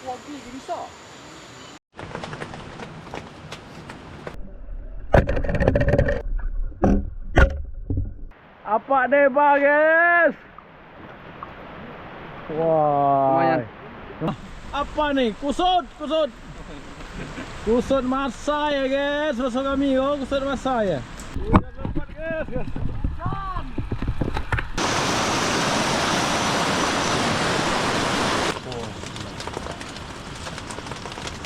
Wagi je bisa. Apa deba guys? Wah. Apa nih? Kusut, kusut. Kusut masa ya guys, bersama kami kusut masa ya. Udah dapat guys.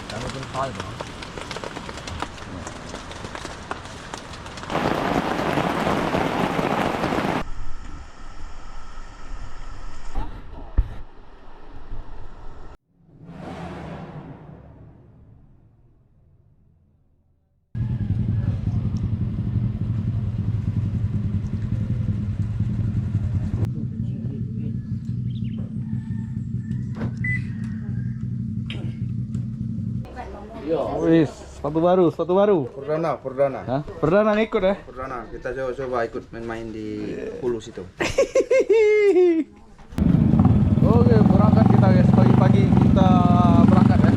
Kamu pun hal bang. Wis, sepatu baru, sepatu baru. Perdana. Hah? Perdana ngikut ya? Perdana. Kita coba ikut main-main di hulu situ. Oke, berangkat kita guys. Pagi-pagi kita berangkat ya.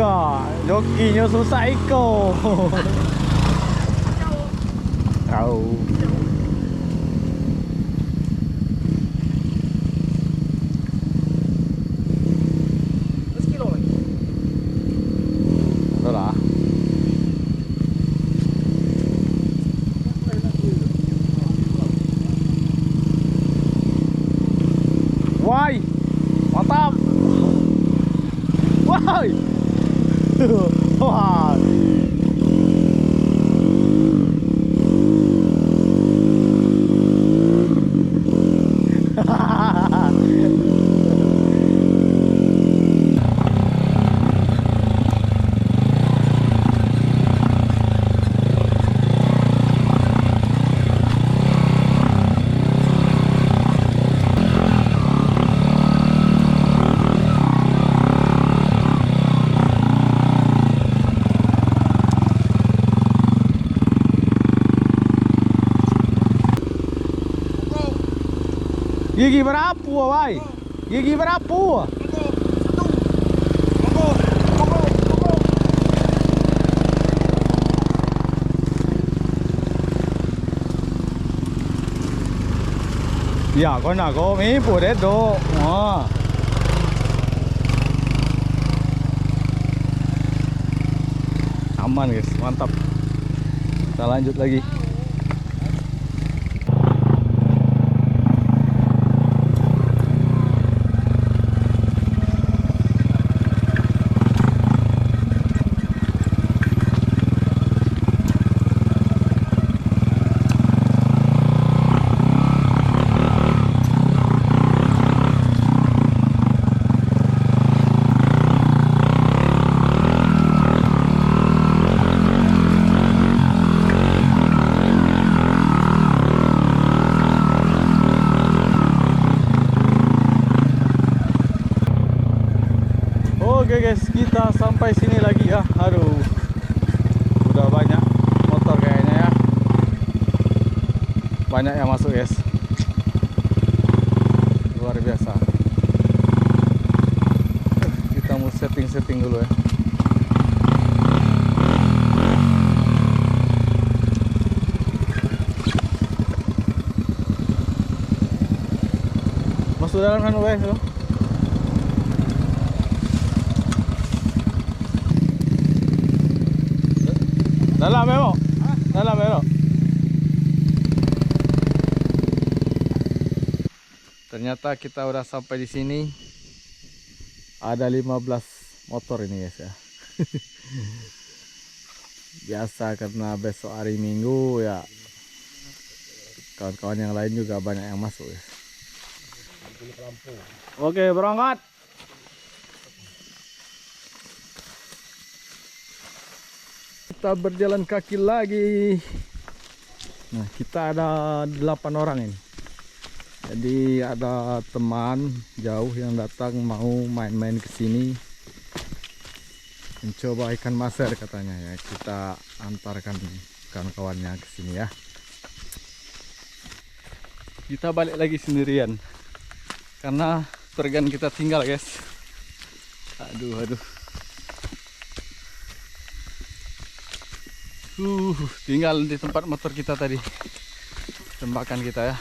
Ya, jokinya susah iko. Tahu. Sekilo lagi. Itulah. Woi, mantap. Woi. Wah. Gigi berapa, woi? Gigi berapa? Ya, con nào có mấy bùa đấy đồ. Aman guys, mantap. Kita lanjut lagi. Oke guys, kita sampai sini lagi ya. Aduh, udah banyak motor kayaknya ya. Banyak yang masuk guys. Luar biasa. Kita mau setting dulu ya. Masuk dalam kan guys lo. Dalam ya, Bang? Dalam ya, Bang? Ternyata kita udah sampai di sini. Ada 15 motor ini guys ya. Biasa karena besok hari Minggu ya. Kawan-kawan yang lain juga banyak yang masuk ya. Oke, berangkat. Kita berjalan kaki lagi. Nah, kita ada 8 orang ini. Jadi ada teman jauh yang datang mau main-main ke sini. Mencoba ikan maser katanya ya. Kita antarkan kawan-kawannya ke sini ya. Kita balik lagi sendirian. Karena tergan kita tinggal, guys. Aduh. Tinggal di tempat motor kita tadi. Tembakan kita ya.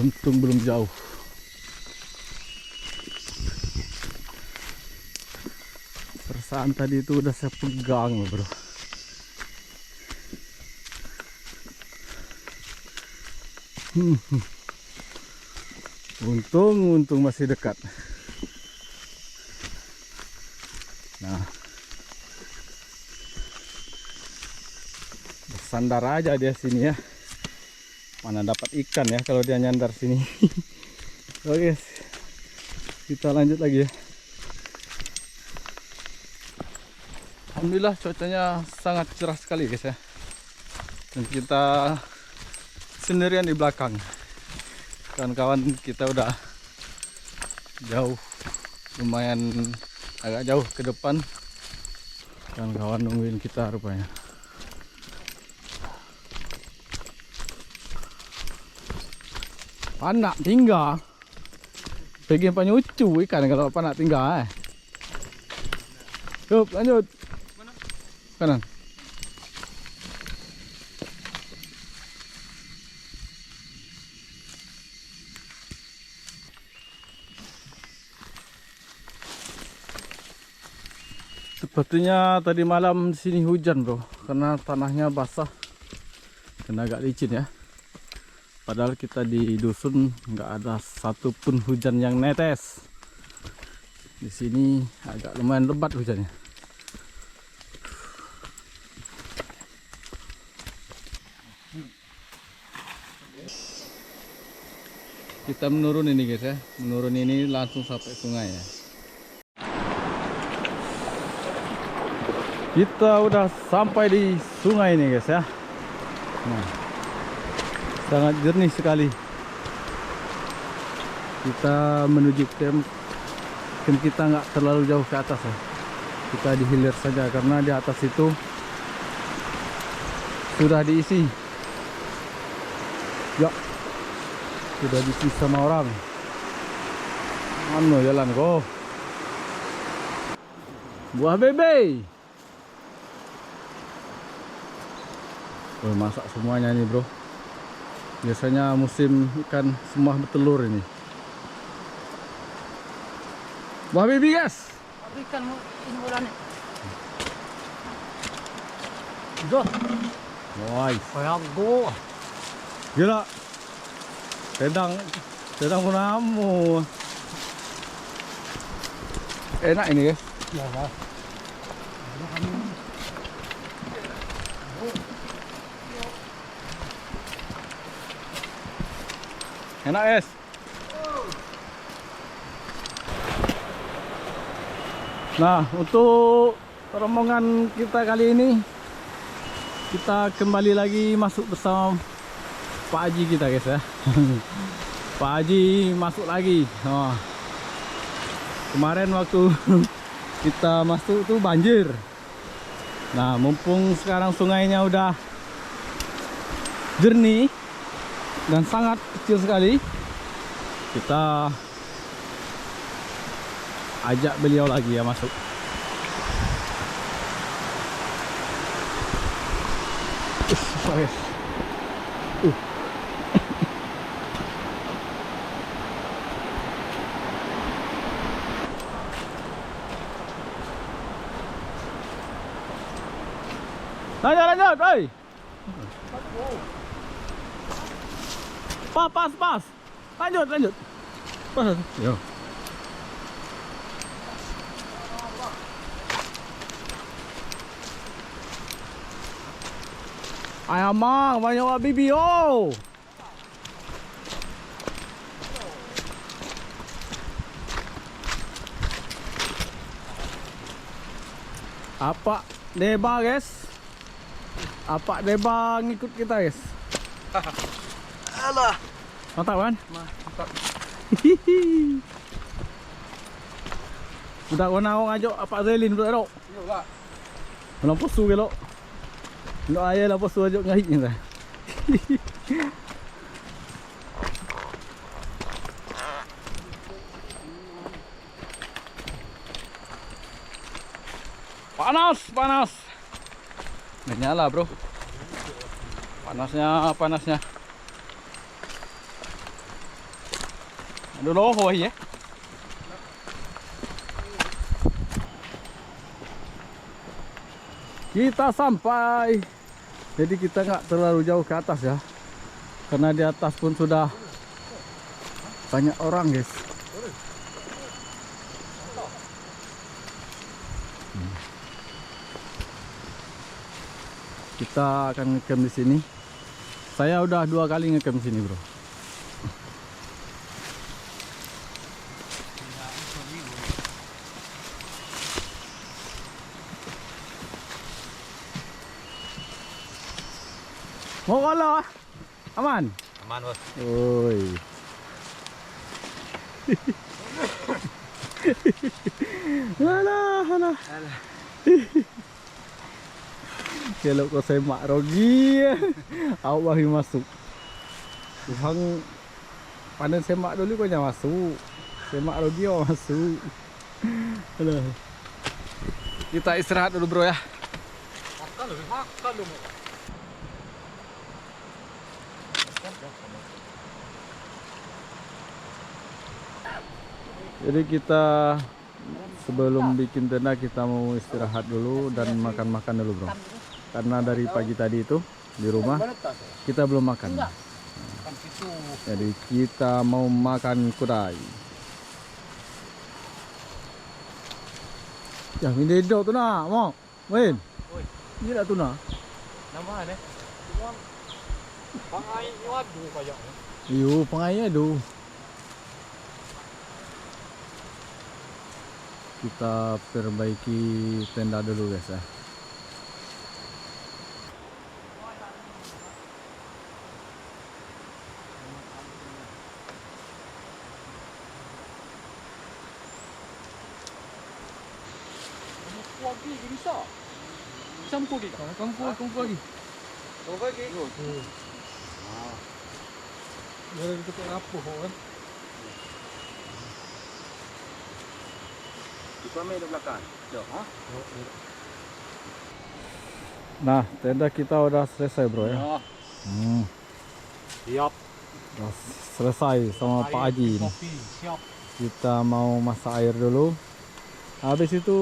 Untung belum jauh. Perasaan tadi itu udah saya pegang loh, bro. Untung masih dekat. Nah, bersandar aja dia sini ya. Mana dapat ikan ya kalau dia nyandar sini. Oke guys, kita lanjut lagi ya. Alhamdulillah cuacanya sangat cerah sekali guys ya. Dan kita sendirian di belakang. Kawan-kawan kita udah jauh, lumayan agak jauh ke depan. Kawan-kawan nungguin kita rupanya. Panak tinggal. Pengen penyucu ikan kalau panak tinggal Yuk lanjut. Kanan. Sepertinya tadi malam di sini hujan bro, karena tanahnya basah dan agak licin ya. Padahal kita di dusun nggak ada satupun hujan yang netes. Di sini agak lumayan lebat hujannya. Kita menurun ini guys ya, menurun ini langsung sampai sungai ya. Kita udah sampai di sungai ini guys ya. Nah, sangat jernih sekali. Kita menuju camp kita nggak terlalu jauh ke atas ya. Kita di hilir saja karena di atas itu sudah diisi. Ya, sudah diisi sama orang. Mana jalan kok? Buah bebe. Oh, masak semuanya nih bro. Biasanya musim ikan semah bertelur ini. Buah bebe guys. Ikan ini bulan. Zo. Woi. Kayak go. Gila. Sedang punamu. Enak ini guys. Ya, Pak. Enak guys. Nah, untuk rombongan kita kali ini kita kembali lagi masuk bersama Pak Haji kita guys ya. Pak Haji masuk lagi. Oh. Kemarin waktu kita masuk tuh banjir. Nah, mumpung sekarang sungainya udah jernih dan sangat kecil sekali, kita ajak beliau lagi ya masuk. Lanjut, oi. Pas. Lanjut. Pas. Yo. Ayam mang, banyak wak bibi oh. Apa deba guys? Apa deba ngikut kita guys? Alah. Mantap kan? Mantap. Budak warna orang ajak apa Zelin budak dok. Yo lah. Lampu su ke lo. Lo ayah lampu su ajak ngahit ni dah. Panas. Nggak nyala bro. Panasnya. Aduh loh ya. Kita sampai. Jadi kita nggak terlalu jauh ke atas ya. Karena di atas pun sudah banyak orang guys. Kita akan ngecamp di sini. Saya udah 2 kali ngecamp sini bro. Mau kalau aman? Aman bos. Oi. Alah. Kalau kau semak rogi, awak masuk. Tuhan panen semak dulu kau jangan masuk. Semak dulu dia masuk. Aduh. Kita istirahat dulu bro ya. Makan lu. Jadi kita sebelum bikin tenda kita mau istirahat dulu dan makan-makan dulu bro. Karena dari pagi tadi itu di rumah kita belum makan. Jadi kita mau makan kudai. Ya ini do tu nak, mau. Main. Ini dah tu nak. Nama ada. Pangai wadu kayaknya. Iyo, pengainya do. Kita perbaiki tenda dulu guys ya. Kuagi bisa. Campur lagi. Kongko lagi. Kau lagi? Biar kita rapuh kan. Kita main di belakang. Nah, tenda kita udah selesai bro ya. Siap. Udah selesai sama Pak Haji ini. Kopi siap. Kita mau masak air dulu. Habis itu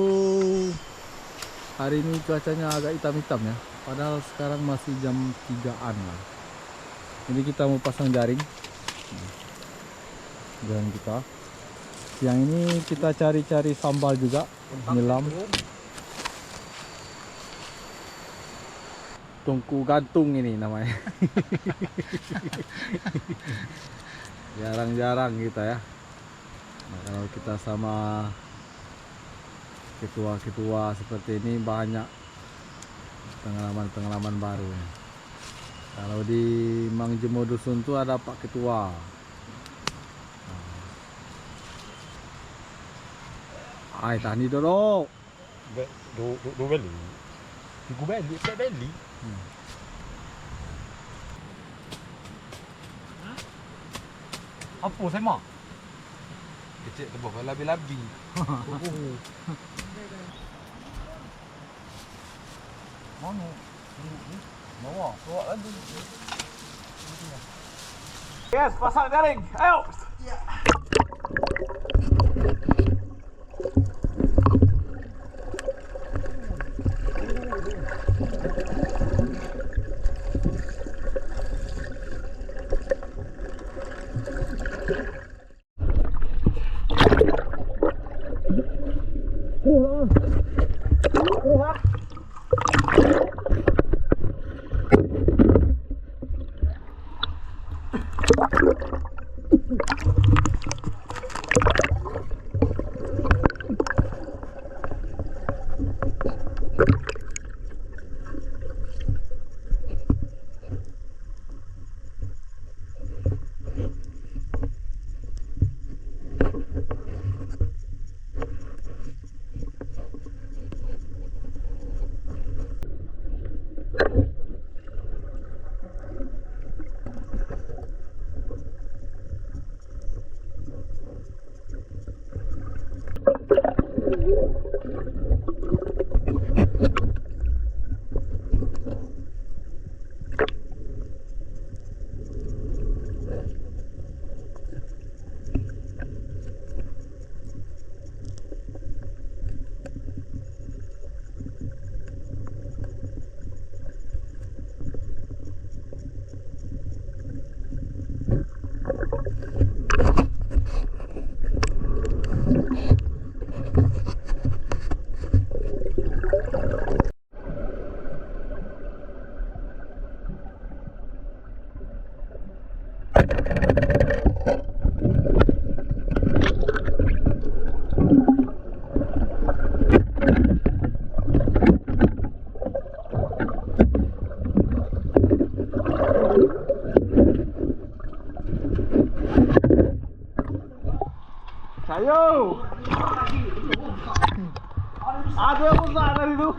hari ini cuacanya agak hitam-hitam ya. Padahal sekarang masih jam 3-an lah. Jadi kita mau pasang jaring. Jaring kita. Siang ini kita cari-cari sambal juga, nyelam. Tungku gantung ini namanya. Jarang-jarang kita ya. Nah, kalau kita sama ketua-ketua seperti ini banyak pengalaman-pengalaman baru ya. Kalau di Mangjemo Dusun tuh ada Pak Ketua. Ai tani dulu. Do beli. Tiga beli, empat beli. Apa saya mak? Kecil tu bawa labi-labi. Mana? Bawa lagi. Yes, pasang jaring. Ayo. Ayo. Ada yang besar dari itu.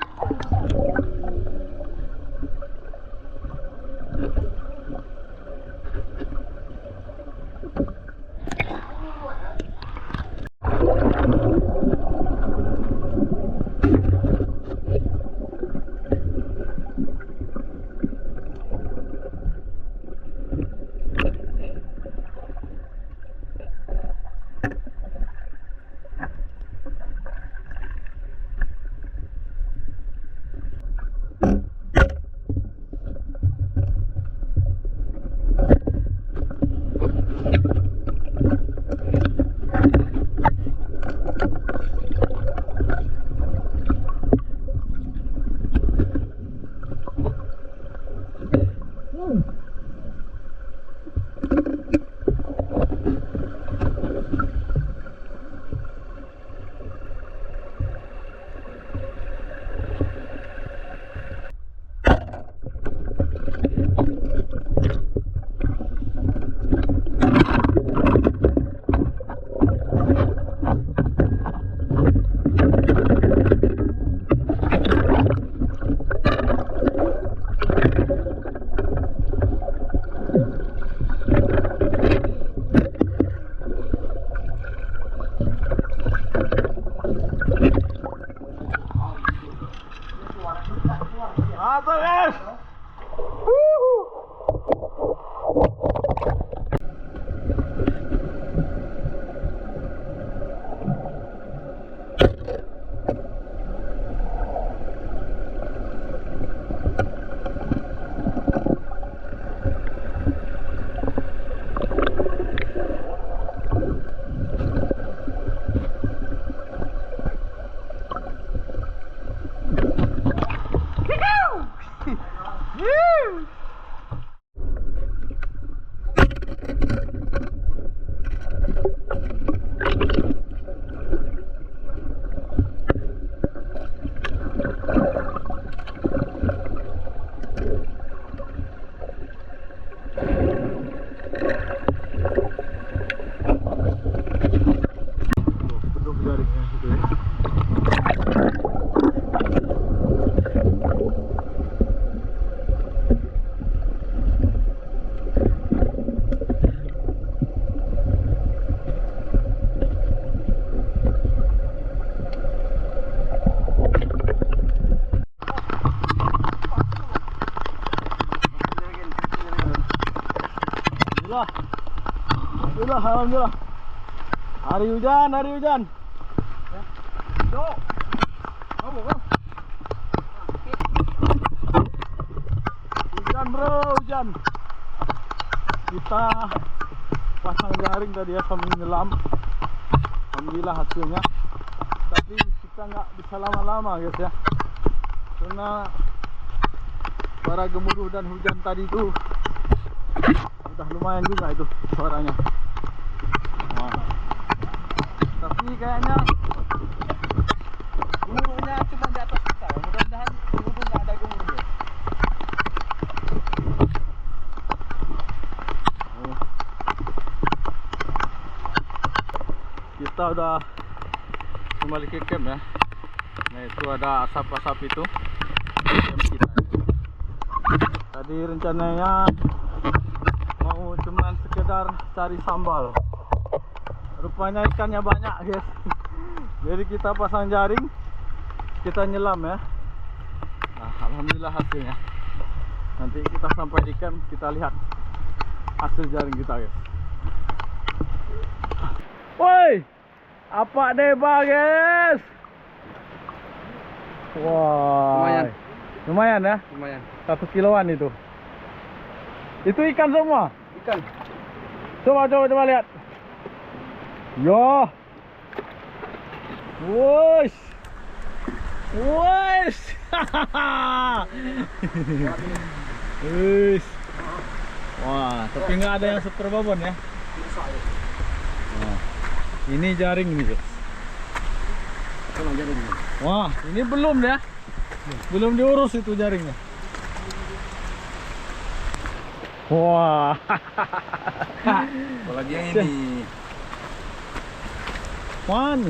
alhamdulillah. Hari hujan, hari hujan. Hujan bro, hujan. Kita pasang jaring tadi ya sambil nyelam. Alhamdulillah hasilnya. Tapi kita nggak bisa lama-lama guys ya, karena suara gemuruh dan hujan tadi itu udah lumayan juga itu suaranya. Wah. Tapi kayaknya gemuruhnya cuma di atas kita. Mudah-mudahan gemuruh nggak ada gemuruh. Kita udah kembali ke camp ya. Nah itu ada asap-asap itu camp kita. Tadi rencananya mau cuman sekedar cari sambal, rupanya ikannya banyak guys. Jadi kita pasang jaring, kita nyelam ya. Nah alhamdulillah hasilnya. Nanti kita sampai di camp, kita lihat hasil jaring kita guys. Woi, apa deba guys? Wah, lumayan ya, Lumayan. 1 kiloan itu. Itu ikan semua. Ikan. Coba lihat. Yo. Wush. Wush. Wush. Wah, tapi nggak ada yang super babon ya. Nah, ini jaring nih guys. Wah, ini belum ya. Belum diurus itu jaringnya. Wah. Apalagi yang ini.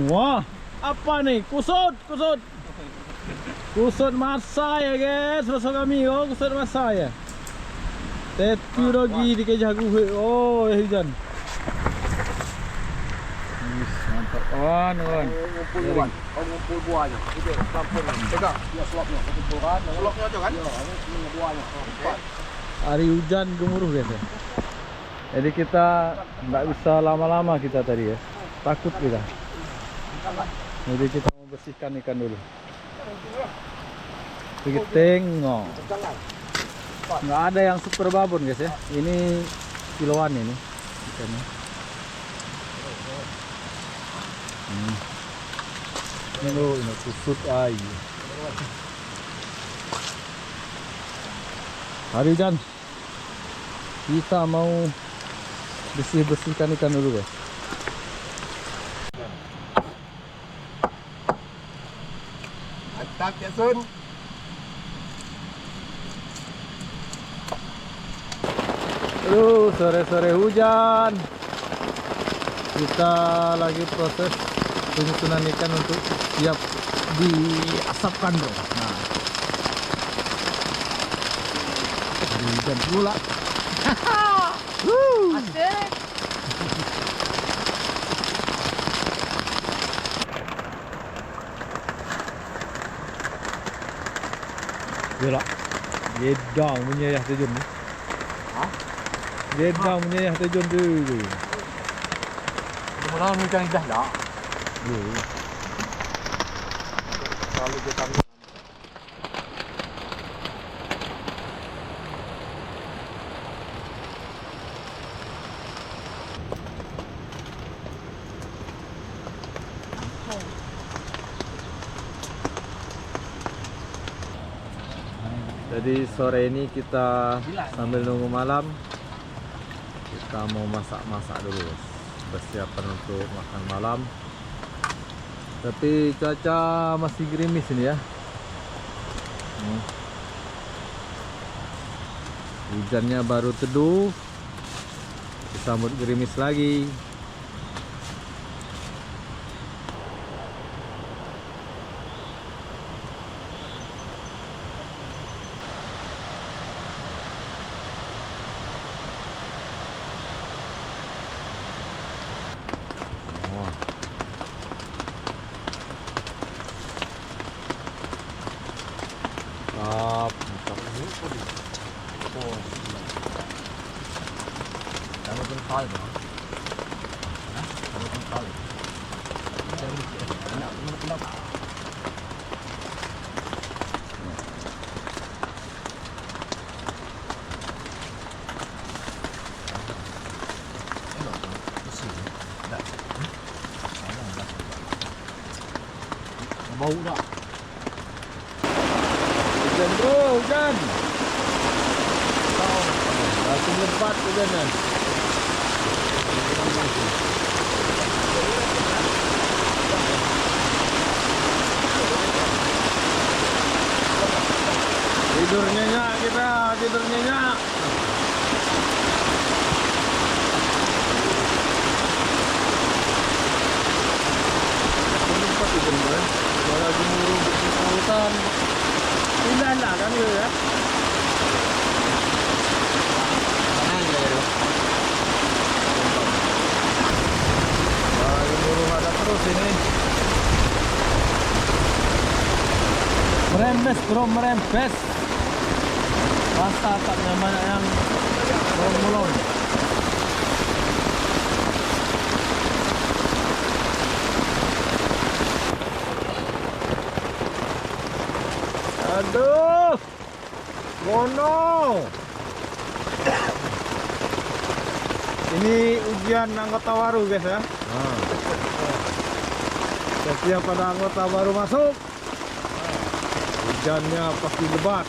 Wah, apa nih? Kusut. Kusut masa ya guys, masuk kami kusut masa ya. Tetu lagi di kejagu. Oh, ya hujan. Mantap. Wan. Ngumpul buahnya. Itu campur. Pegang. Ya slopnya, kumpulkan. Slopnya aja kan? Iya, ini buahnya. Hari hujan gemuruh guys ya. Jadi kita nggak bisa lama-lama kita tadi ya. Takut kita. Jadi kita mau bersihkan ikan dulu. Kita tengok. Nggak ada yang super babon guys ya. Ini kiloan ini ikannya. Ini kusut aja. Hari hujan. Kita mau bersihkan ikan dulu guys. Mantap ya Sun. Aduh, sore-sore hujan. Kita lagi proses penyusunan ikan untuk siap diasapkan bro. Nah, hari hujan pula. Asik. Gila. Gedang punya ya terjun ni. Hah? Gedang punya ya terjun dulu. Mudah-mudahan ikan dah dah. Kalau kita Jadi sore ini kita sambil nunggu malam, kita mau masak-masak dulu, persiapan untuk makan malam. Tapi cuaca masih gerimis ini ya. Hujannya baru teduh, disambut gerimis lagi. Bau dah. Hujan bro, hujan. Langsung lebat hujanan. Tidur nyenyak kita, tidur nyenyak. Tempat tidur bro. Kalau gemuruh di hutan, pindah lah kan lu ya. Wah, gemuruh ada terus ini. Merembes bro, merembes. Rasa tak nyaman yang mulung-mulung. Aduh, mono. Ini ujian anggota baru guys ya. Setiap pada anggota baru masuk, hujannya pasti lebat.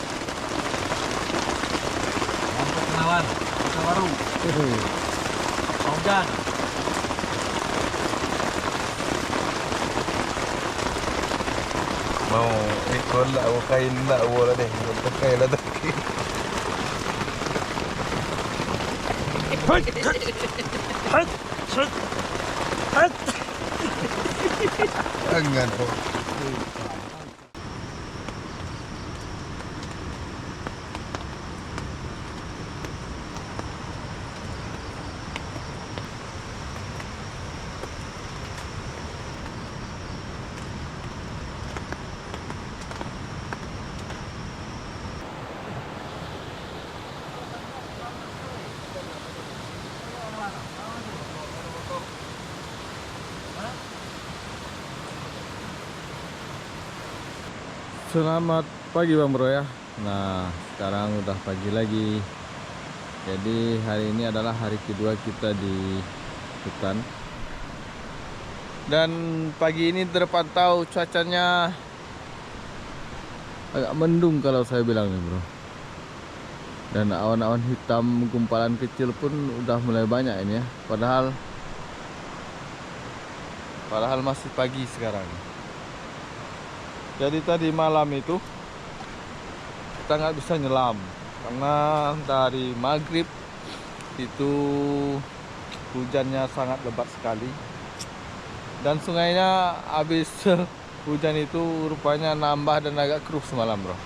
Mantap kenalan, kita baru. Hujan. Mau ikut lah, mau kain lah, boleh deh, untuk kain lah tadi. Jangan bro. Selamat pagi Bang Bro ya. Nah, sekarang udah pagi lagi. Jadi hari ini adalah hari kedua kita di hutan. Dan pagi ini terpantau cuacanya agak mendung kalau saya bilang nih Bro. Dan awan-awan hitam gumpalan kecil pun udah mulai banyak ini ya. Padahal masih pagi sekarang. Jadi tadi malam itu kita nggak bisa nyelam karena dari maghrib itu hujannya sangat lebat sekali dan sungainya habis hujan itu rupanya nambah dan agak keruh semalam bro.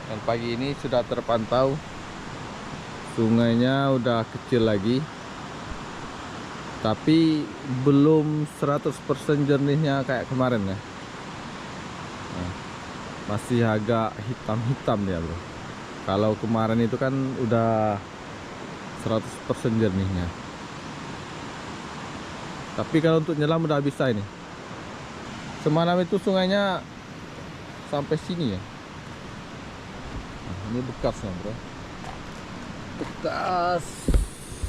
Dan pagi ini sudah terpantau sungainya udah kecil lagi, tapi belum 100% jernihnya kayak kemarin ya. Masih agak hitam-hitam ya bro. Kalau kemarin itu kan udah 100% jernihnya. Tapi kalau untuk nyelam udah bisa ini. Semalam itu sungainya sampai sini ya. Nah, ini bekasnya bro. Bekas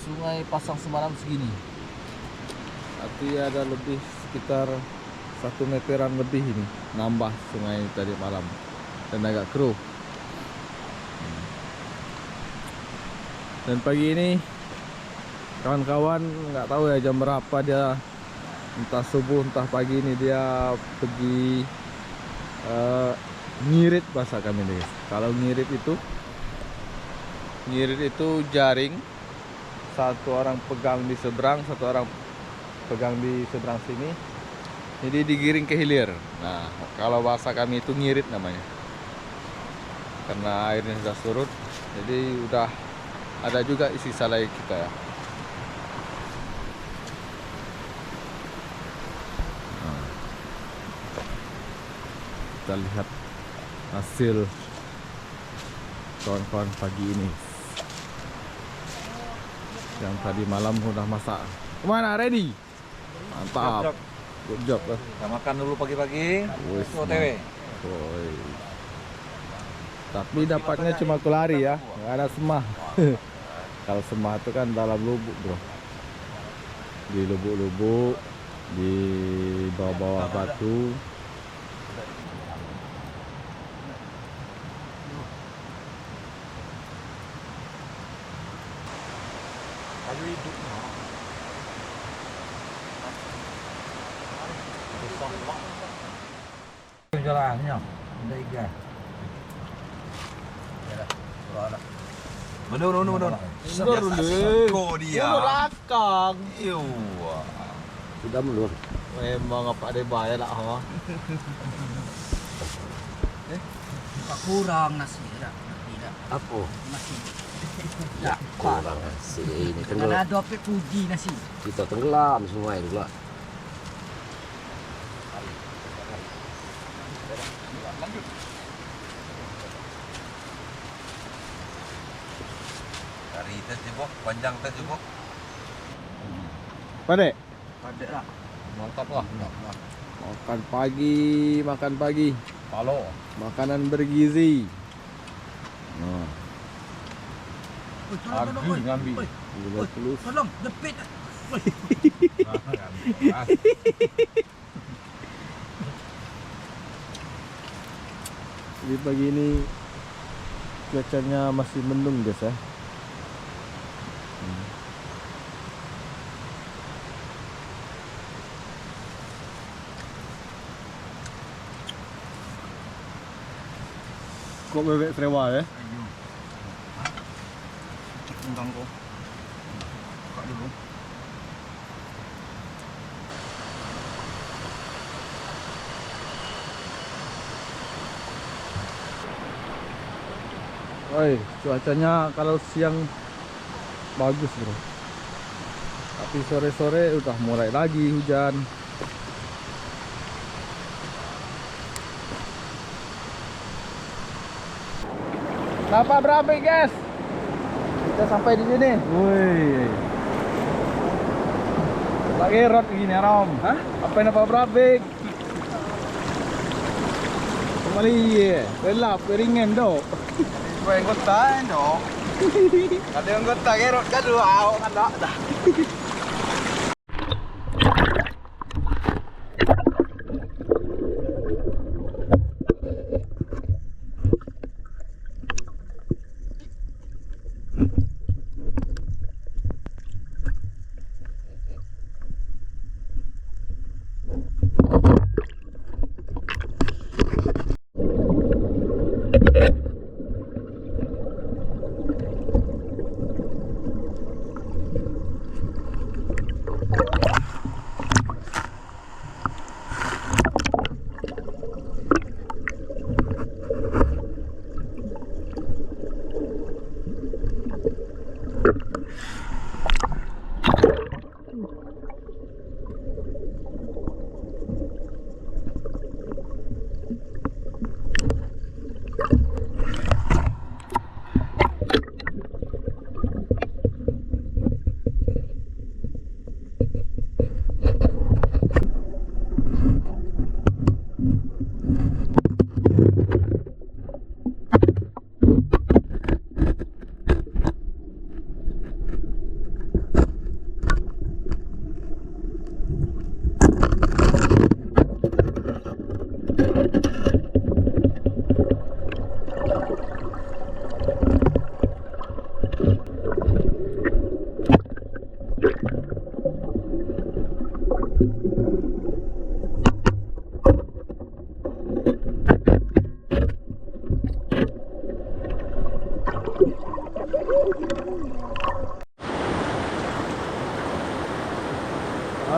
sungai pasang semalam segini. Tapi ada lebih sekitar 1 meteran lebih ini nambah sungai tadi malam dan agak keruh. Dan pagi ini kawan-kawan nggak tahu ya jam berapa dia, entah subuh entah pagi ini dia pergi ngirit bahasa kami nih. Kalau ngirit itu jaring, satu orang pegang di seberang, satu orang pegang di seberang sini. Jadi digiring ke hilir. Nah, kalau bahasa kami itu ngirit namanya. Karena airnya sudah surut, jadi udah ada juga isi salai kita ya. Nah, kita lihat hasil kawan-kawan pagi ini. Yang tadi malam udah masak. Kemana? Ready? Mantap. Good job lah. Kita makan dulu pagi-pagi. Wes, OTW. Woi. Tapi dapatnya cuma kelari ya, nggak ada semah. Kalau semah itu kan dalam lubuk bro, di lubuk-lubuk, di bawah-bawah batu. Kayu hidup. Jalannya, ada iga. Menur. Seko dia. Belakang. Iyo. Sudah melur. Memang apa ada bahaya lah ha. Kurang nasi tidak. Apa? Nasi. Kurang nasi ini Karena ada apa puji nasi. Kita tenggelam semua itu lah. Cari tes juga, panjang tes juga. Padek. Ada lah. Mantap lah. Makan pagi. Kalau Makanan bergizi. Nah, Agi ngambil. gula telus. Tolong jepit. Jadi pagi ini cuacanya masih mendung guys ya. Kok bebek serewa ya? Tentang kok. Kak dulu. Oi, cuacanya kalau siang bagus bro, tapi sore-sore udah mulai lagi hujan. Kenapa berapa guys? Kita sampai di sini. Woi, lagi rot gini Rom. Hah? Apa yang apa berapa? Kembali ya, gelap, ringan dok. Gue yang kota dong. Ada yang kota kerot kan dulu kan dah.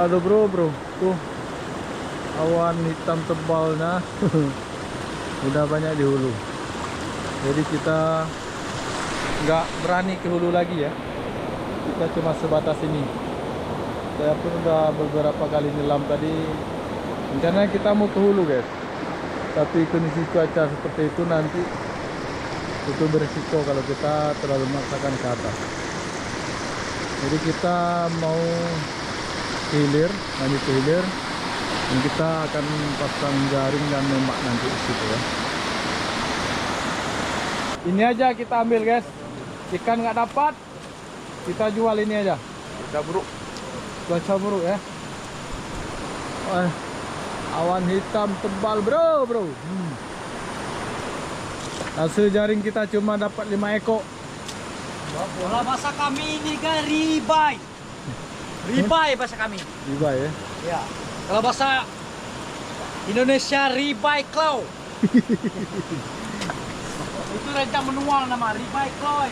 Aduh bro, tuh awan hitam tebalnya udah banyak di hulu. Jadi kita nggak berani ke hulu lagi ya. Kita cuma sebatas ini. Saya pun udah beberapa kali nyelam tadi. Rencananya kita mau ke hulu guys. Tapi kondisi cuaca seperti itu nanti itu berisiko kalau kita terlalu memaksakan ke atas. Jadi kita mau hilir, lanjut ke hilir. Dan kita akan pasang jaring dan nembak nanti di situ ya. Ini aja kita ambil guys. Ikan nggak dapat, kita jual ini aja. Udah buruk. Cuaca buruk ya. Wah, awan hitam tebal bro. Hasil jaring kita cuma dapat 5 ekor. Kalau bahasa kami ini kan ribai. Ribai bahasa kami. Riba ya. Ya. Kalau bahasa Indonesia ribai klau. Itu rencang menuang nama ribai klau.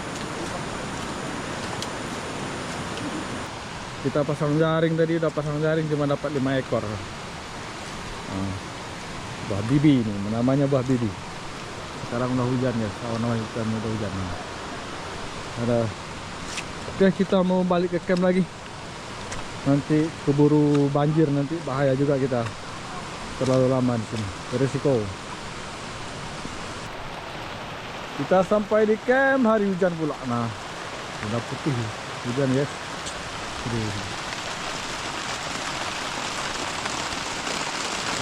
Kita pasang jaring tadi, udah pasang jaring cuma dapat 5 ekor. Buah bibi ini, namanya buah bibi. Sekarang udah hujan ya, awan-awan hitam udah hujan. Ada. Oke, kita mau balik ke camp lagi. Nanti keburu banjir, nanti bahaya juga kita terlalu lama di sini, berisiko. Kita sampai di camp, hari hujan pula. Nah, udah putih hujan ya.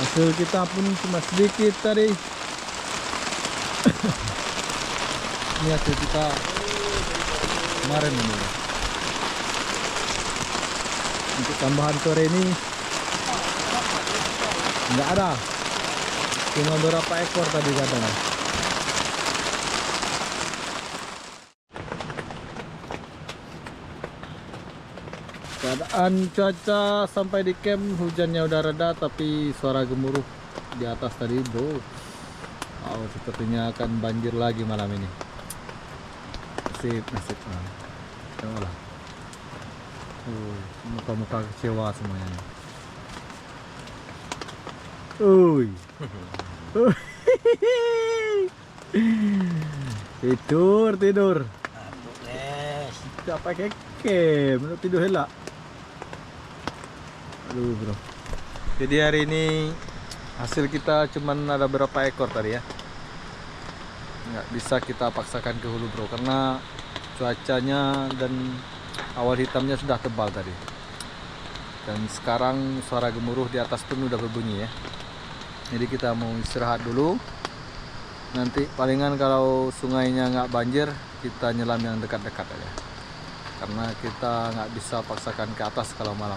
Hasil kita pun cuma sedikit tadi. Ini hasil kita kemarin ini. Untuk tambahan sore ini nggak ada, cuma beberapa ekor tadi katanya. Keadaan cuaca sampai di camp, hujannya udah reda tapi suara gemuruh di atas tadi bro. Sepertinya akan banjir lagi malam ini. Nasib. Tengoklah. Muka-muka kecewa semuanya. Tidur. Siapa keke? Menurut tidur helak. Aduh bro. Jadi hari ini hasil kita cuman ada berapa ekor tadi ya. Nggak bisa kita paksakan ke hulu bro, karena cuacanya dan awal hitamnya sudah tebal tadi. Dan sekarang suara gemuruh di atas pun udah berbunyi ya. Jadi kita mau istirahat dulu. Nanti palingan kalau sungainya nggak banjir, kita nyelam yang dekat-dekat aja. Karena kita nggak bisa paksakan ke atas kalau malam.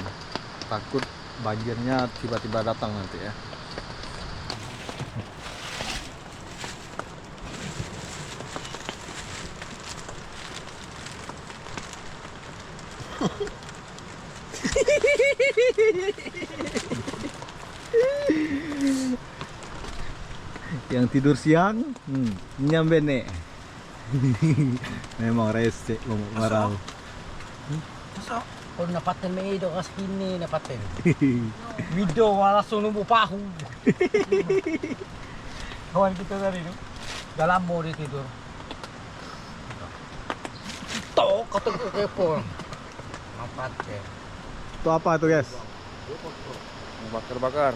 Takut banjirnya tiba-tiba datang nanti ya. Yang tidur siang nyambene. Memang rese marah. Masuk. Kung napatin may ido kasi kini napatin. Video langsung numbu pahu. Kawan kita tadi no. Dalam mo di tidur. Tok katok kepo. Napatin. Itu apa tuh guys? Bakar-bakar.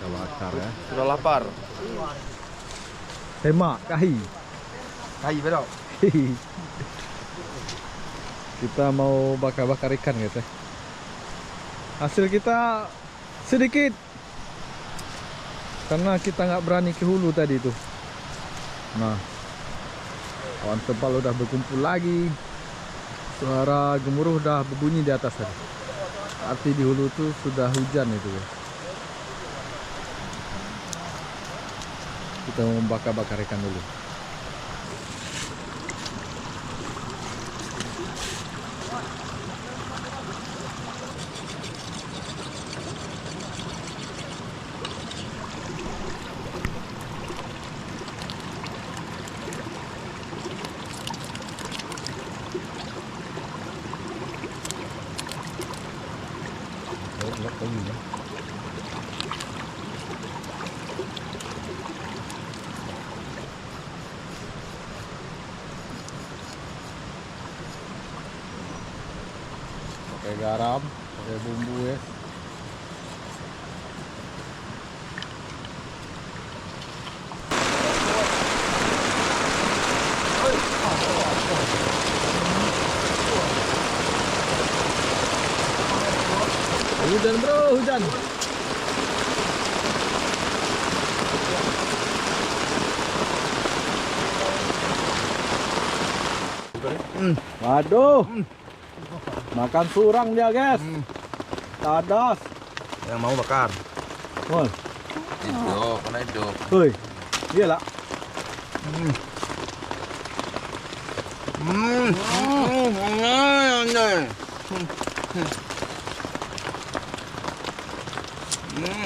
Bakar ya. Sudah lapar. Tema kahi. Kayu bedo. Kita mau bakar-bakar ikan guys ya. Hasil kita sedikit karena kita nggak berani ke hulu tadi tuh. Nah, awan tebal udah berkumpul lagi, suara gemuruh udah berbunyi di atas tadi. Arti di hulu tuh sudah hujan itu guys. Kita mau bakar-bakar ikan dulu. Pakai garam, pakai bumbu ya. Hujan bro, hujan. Waduh. Makan surang dia, guys. Tadas. Yang mau makan. Woi. Hidup, kena hidup. Hoi. Iyalah.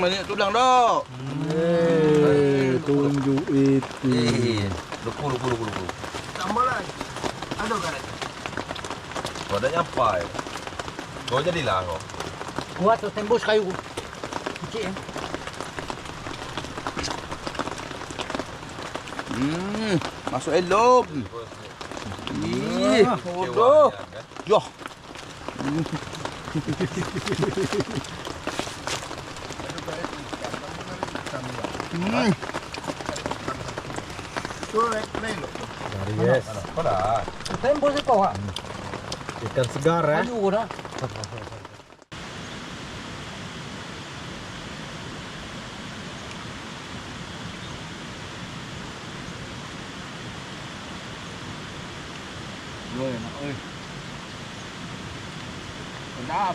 Banyak tulang dok. Tunjuk itu. Lupu. Tambah lagi. Ada kan? Kau ada nyampai. Kau jadilah kau. Kuat tuh tembus kayu. Kecil ya. Masuk elok. Ih, bodoh. Yoh. Yes. Kau dah. Tembus itu kok. Ikan segar ya. Kayu dah. Rồi nó ơi. Còn đáp.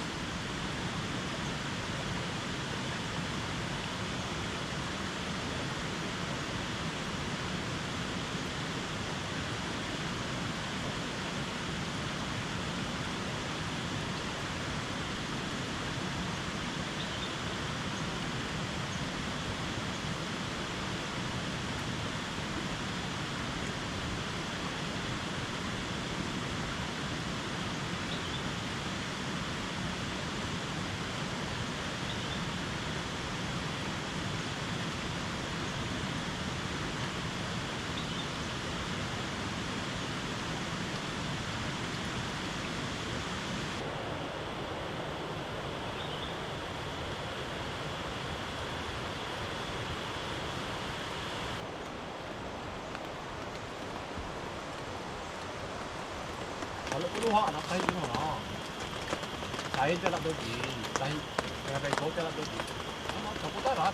Kalau perlu hak nak tahi semua lah. Tahi jalan pergi, tahi dengan tahi kau jalan pergi. Sama seputaran.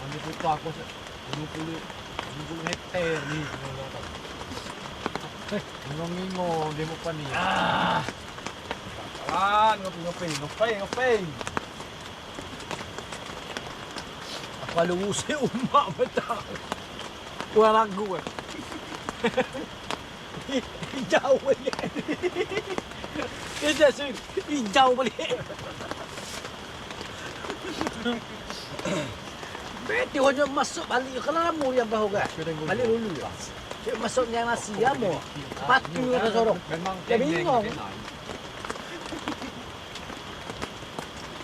Nanti putar aku 20 hektar ni. Ngomong-ngomong dia bukan ni. Kawan, ngopi. Kalau usai umak betul. Kurang lagu kan. Hijau balik. Dia sih hijau balik. Beti hanya masuk balik ke dalam yang bahu kan. Balik dulu lah. Dia masuk yang nasi ya mo. Patu kata sorong. Memang Dia bingung.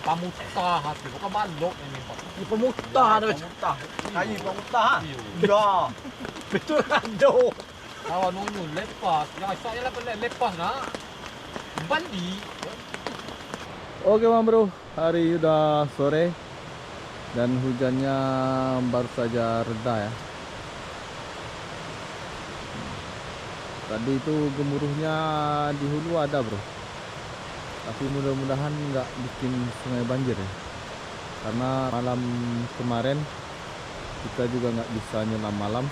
Pamutah hati, bukan balok ini Pak. Di pemutah ada. Kayu pemutah. Ya. Betul ando. Kawan nunun lepas, yang saya lepas nak. Bandi. Oke bro, hari udah sore dan hujannya baru saja reda ya. Tadi itu gemuruhnya di hulu ada bro, tapi mudah-mudahan nggak bikin sungai banjir ya. Karena malam kemarin kita juga nggak bisa nyelam malam,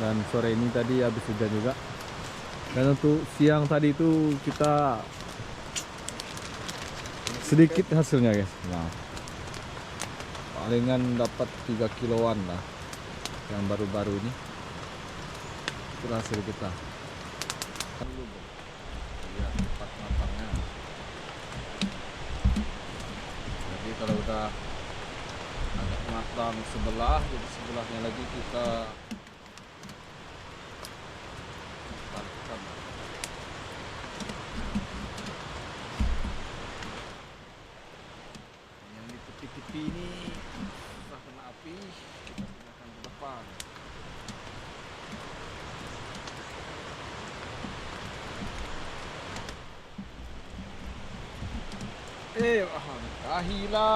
dan sore ini tadi habis hujan juga. Dan untuk siang tadi itu kita sedikit hasilnya guys. Nah, palingan dapat 3 kiloan lah yang baru-baru ini. Itulah hasil kita. Lihat tempat matangnya. Jadi kalau udah agak matang sebelah, jadi sebelahnya lagi kita tarik. Yang di tepi-tepi ini susah kena api, kita pindahkan ke depan. Kahila.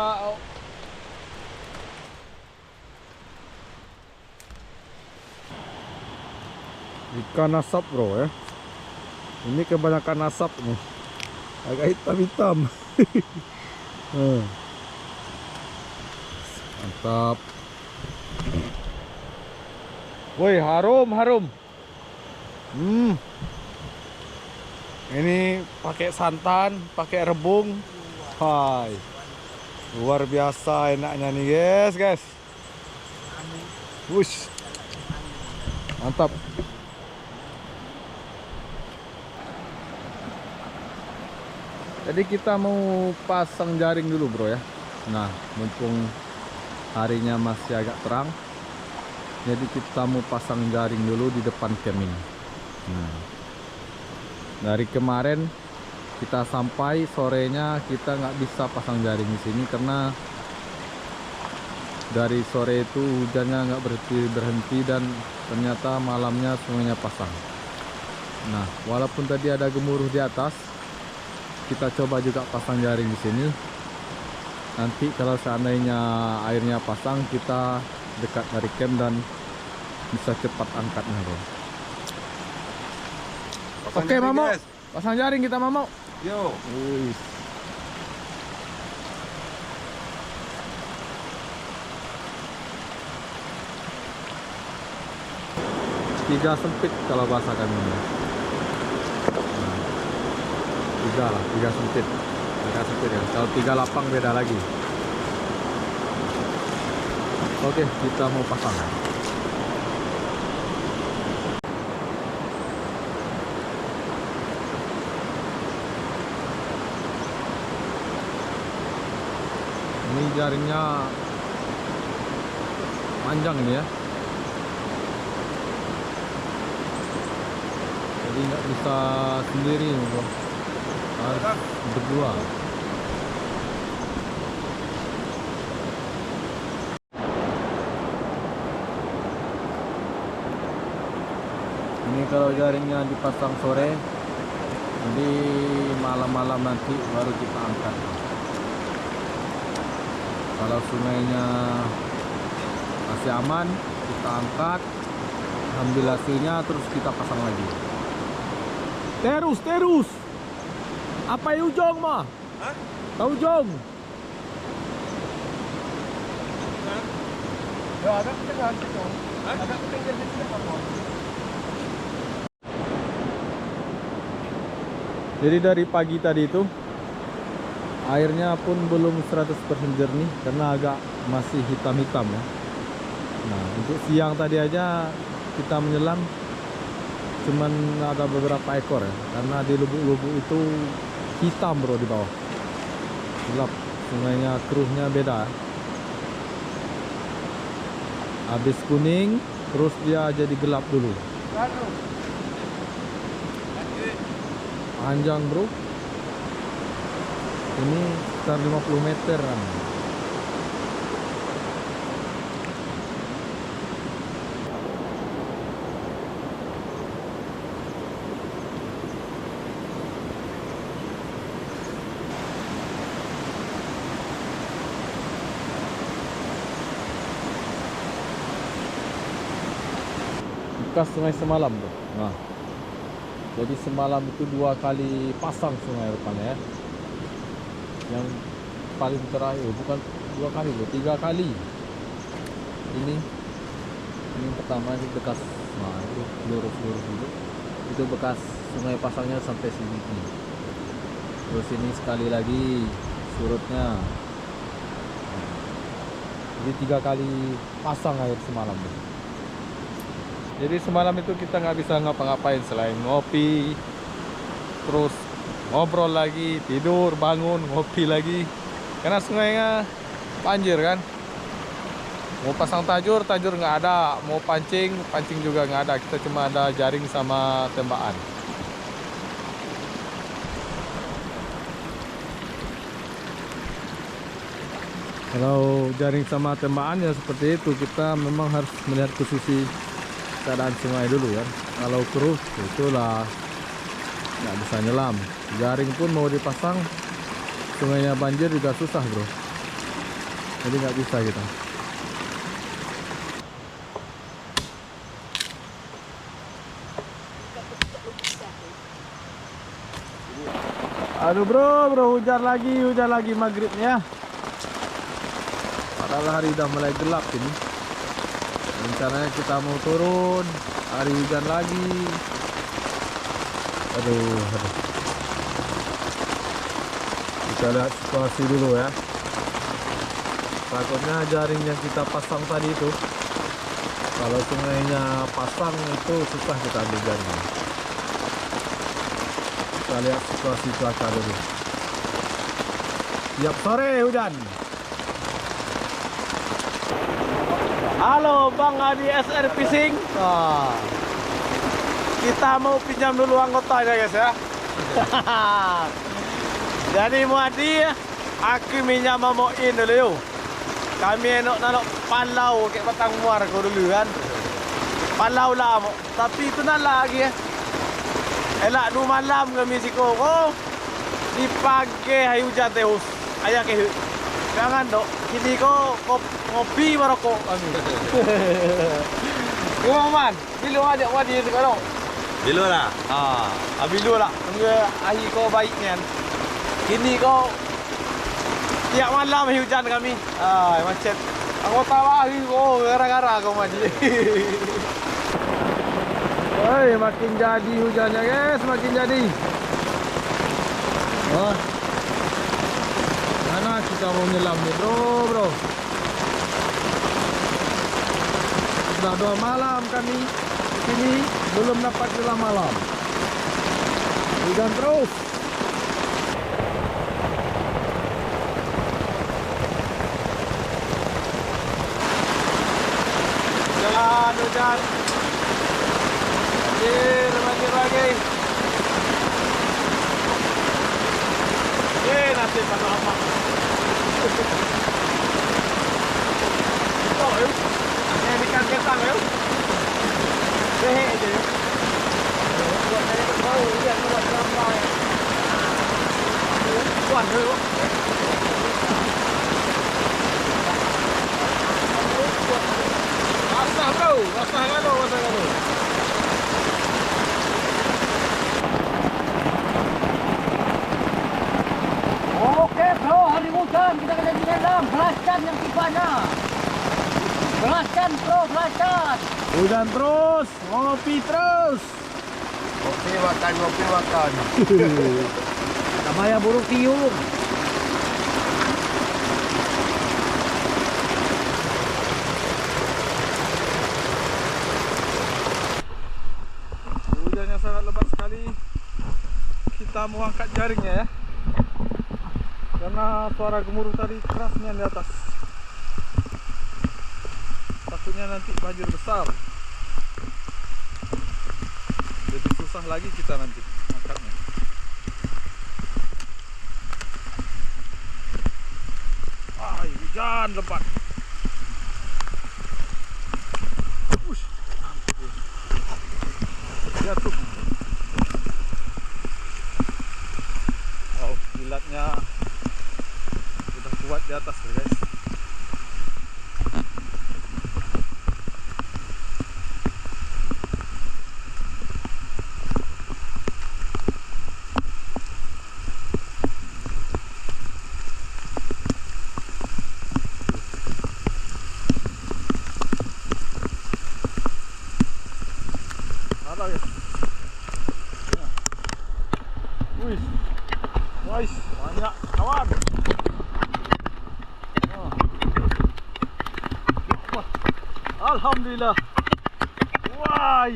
Ikan asap bro ya. Ini kebanyakan asap nih. Agak hitam-hitam. Mantap. Woi, harum, harum. Ini pakai santan, pakai rebung. Hai. Luar biasa enaknya nih, guys. Wush. Mantap. Jadi kita mau pasang jaring dulu, bro ya. Nah, mumpung harinya masih agak terang, jadi kita mau pasang jaring dulu di depan camp ini. Nah, dari kemarin kita sampai sorenya kita nggak bisa pasang jaring di sini karena dari sore itu hujannya nggak berhenti dan ternyata malamnya sungainya pasang. Nah, walaupun tadi ada gemuruh di atas, kita coba juga pasang jaring di sini. Nanti kalau seandainya airnya pasang, kita dekat dari camp dan bisa cepat angkatnya, bro. Oke, Mamo. Pasang jaring kita, Mamo. Yo. Wih. Tiga sempit kalau bahasa kami. Tiga lah, tiga sempit ya. Kalau tiga lapang beda lagi. Oke, kita mau pasang. Ini jaringnya panjang ini ya. Jadi nggak bisa sendiri, bro. Harus berdua. Ini kalau jaringnya dipasang sore, jadi malam-malam nanti baru kita angkat. Kalau sungainya masih aman, kita angkat, ambil hasilnya, terus kita pasang lagi. Terus. Apa yang ujung mah? Hah? Tahu ujung? Ya, agak ke tengah situ. Agak ke pinggir situ apa? Jadi dari pagi tadi itu airnya pun belum 100% jernih karena agak masih hitam-hitam ya. Nah, untuk siang tadi aja kita menyelam cuman ada beberapa ekor ya, karena di lubuk-lubuk itu hitam, bro, di bawah. Gelap, sungainya keruhnya beda. Habis kuning, terus dia jadi gelap dulu. Panjang, bro. Ini sekitar 50 meter kan. Bekas sungai semalam, bro. Nah, jadi semalam itu 2 kali pasang sungai rupanya ya. Yang paling terakhir bukan 2 kali, bro, 3 kali. Ini yang pertama ini bekas, nah itu lurus dulu. Itu bekas sungai pasangnya sampai sini. Terus ini sekali lagi surutnya. Jadi 3 kali pasang air semalam, bro. Jadi semalam itu kita nggak bisa ngapa-ngapain selain ngopi, terus ngobrol lagi, tidur, bangun, ngopi lagi. Karena sungainya banjir kan. Mau pasang tajur nggak ada. Mau pancing juga nggak ada. Kita cuma ada jaring sama tembakan. Kalau jaring sama tembakan ya seperti itu. Kita memang harus melihat posisi keadaan sungai dulu kan. Kalau keruh itulah nggak bisa nyelam. Jaring pun mau dipasang, sungainya banjir juga susah, bro. Jadi nggak bisa kita. Aduh, bro, hujan lagi maghribnya. Padahal hari udah mulai gelap ini. Rencananya kita mau turun, hari hujan lagi. Aduh. Kita lihat situasi dulu ya. Takutnya jaring yang kita pasang tadi itu, kalau sungainya pasang itu susah kita ambil jaringnya. Kita lihat situasi cuaca dulu. Siap sore hujan. Halo Bang Adi SR Fishing. Kita mau pinjam dulu anggotanya guys ya. Jadi Muadi, aku minyak mamoin dulu yuk. Kami nak palau ke Batang Muar ko dulu kan. Palau lah mo. Tapi itu nak lagi ya. Elak 2 malam kami siko ko. Di pagi hari hujan terus. Ayah ke. Jangan dok. Kini ko ngopi maroko kami. Kuman, bilu ajak Wadi sekarang. Bilu lah. Bilu lah. Tunggu ahi ko baiknya. Kini ko tiap malam hujan kami. Macet. Anggota lagi ko gara-gara kau Madi. Oi, makin jadi hujannya guys, makin jadi. Mana kita mau nyelam nih bro. Sudah 2 malam kami sini belum dapat nyelam malam. Hujan terus. Hujan. Banjir. Nasib pada lama. Oh, yuk. Ini ikan ketang yuk. Sehe aja yuk. Buat dari bau, lihat buat ramai. Kuat yuk. Basah bro, basah galo. Oke bro, hari hujan kita kena menyelam. Belaskan yang tipanya. Belaskan bro, belaskan. Hujan terus, ngopi terus. Ngopi makan. Namanya burung tiur. Hujannya sangat lebat sekali. Kita mau angkat jaringnya ya. Karena suara gemuruh tadi kerasnya di atas. Takutnya nanti banjir besar. Jadi susah lagi kita nanti angkatnya. Hujan lebat. Jatuh. Wow, kilatnya udah kuat di atas ya guys. Ada guys. Wih, nice, banyak kawan. Alhamdulillah. Wah,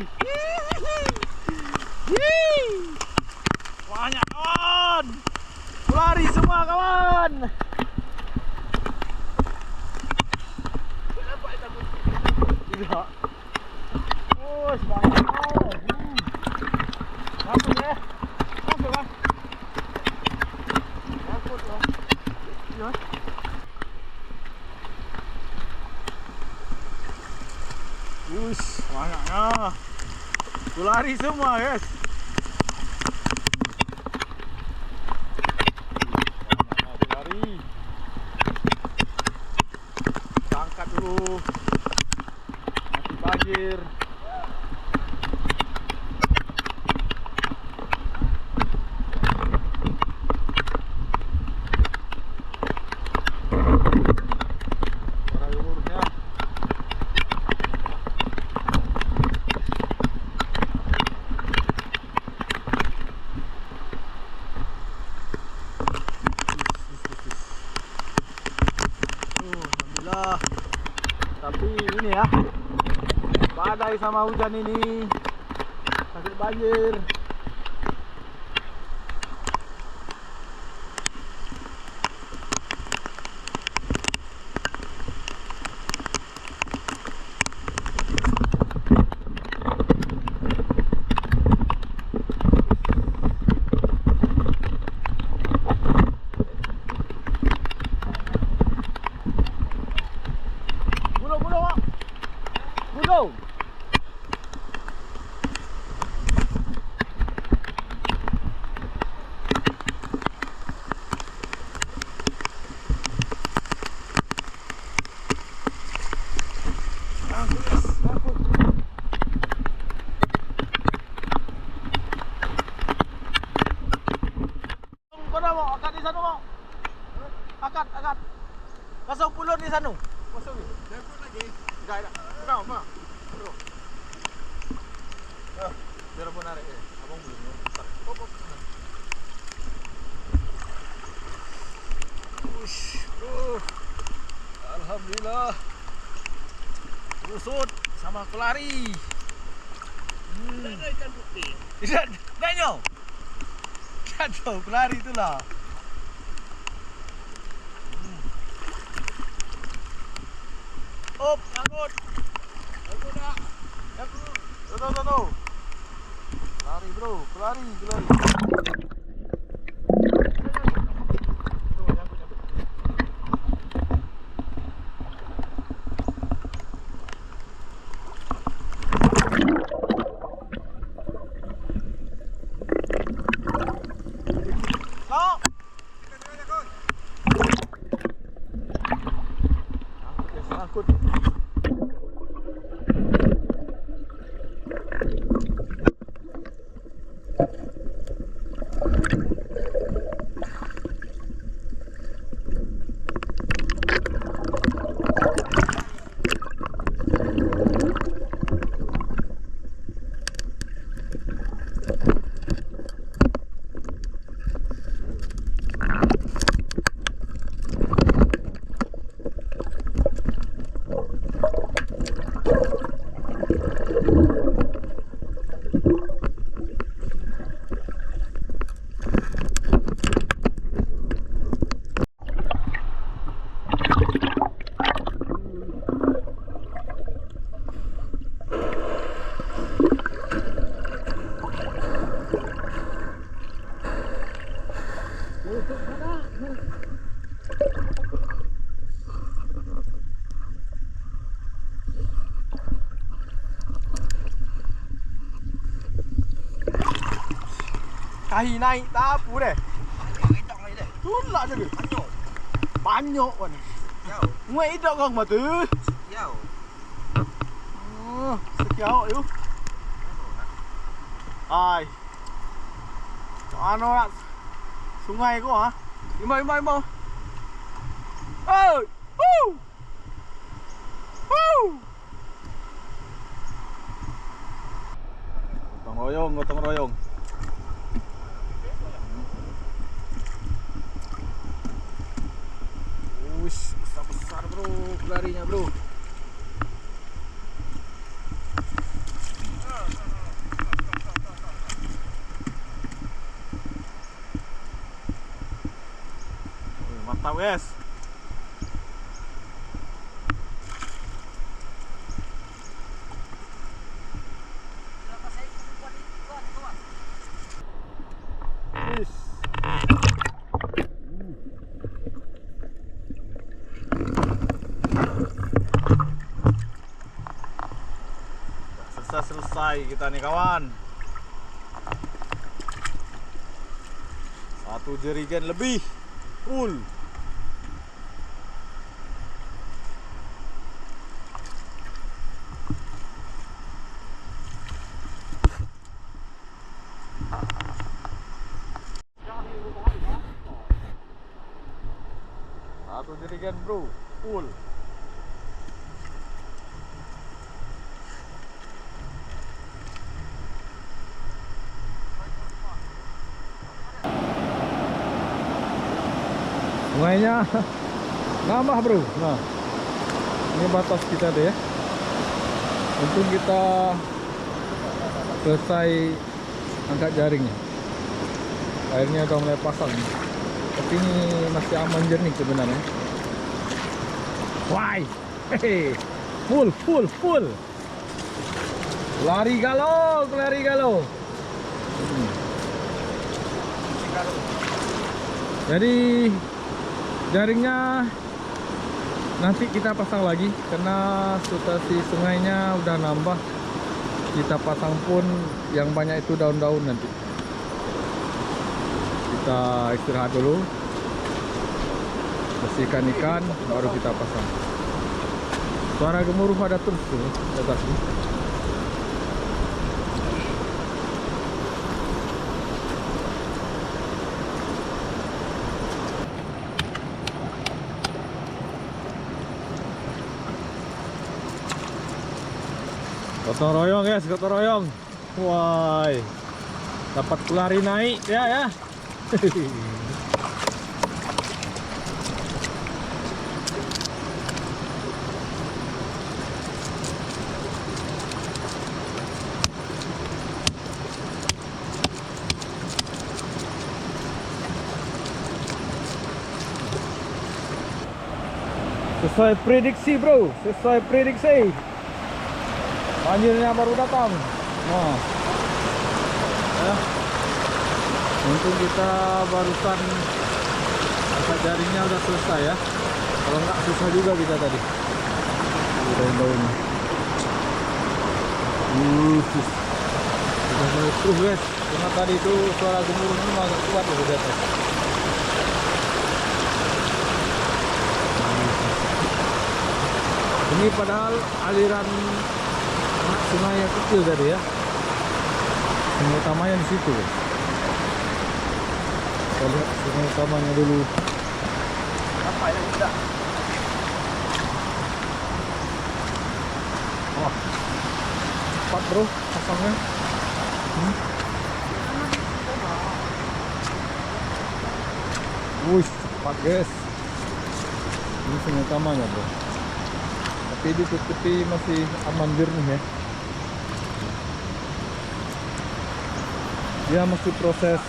banyak kawan. Lari semua kawan. Tidak. Oh, banyak kawan. Masuk ya. Masuk lah. Masuk lah. Ya. Banyaknya. Lari semua guys. Banyak lari. Angkat dulu. Nanti banjir. ini ya. Badai sama hujan ini sakit banjir. Gulung. Akad di sana mau. Akad. Pasang pulun di sana. Pasang ni. Jangan lagi. Enggak ada. Kenapa? Biar abang narik abang belum besar. Pop. Alhamdulillah. Rusut sama kelari. Ada ikan putih. Tidak, Daniel. Jatuh kelari itulah. Op, angkut. Aku dah. Tuh. Lari bro, kelari. Angkut. Kahi naik tak apa deh. Tulak je ke? Banyak kan. Muat hidup kau mata. Sekiau you. Ai. Ano nak sungai kau ha? Imau. Oi! Woo! Gotong royong. Besar bro, pelarinya bro. Mantap guys. Selesai kita nih kawan. 1 jerigen lebih full. Satu jerigen bro, full. Sungainya nambah bro. Nah, ini batas kita deh ya. Untung kita selesai angkat jaringnya. Airnya udah mulai pasang. Tapi ini masih aman jernih sebenarnya. Why? Hehe. Full. Lari galau. Jadi jaringnya nanti kita pasang lagi karena situasi sungainya udah nambah. Kita pasang pun yang banyak itu daun-daun nanti. Kita istirahat dulu, bersihkan ikan, baru kita pasang. Suara gemuruh ada terus tuh di atas ini. Gotong royong guys, gotong royong. Woi, dapat kulari naik ya. Sesuai prediksi bro, sesuai prediksi. Banjirnya baru datang. Nah, ya. Untung kita barusan angkat jaringnya udah selesai ya. Kalau nggak susah juga kita tadi. Daun-daunnya. Udah mulai keruh guys. Cuma tadi itu suara gemuruhnya agak kuat ya di atas. Ini padahal aliran sungai yang kecil tadi ya. Sungai utamanya di situ. Kita lihat sungai utamanya dulu. Apa yang tidak? Wah, cepat bro pasangnya. Wih, cepat guys. Ini sungai utamanya bro. Tapi di tepi masih aman jernih ya. Dia masih proses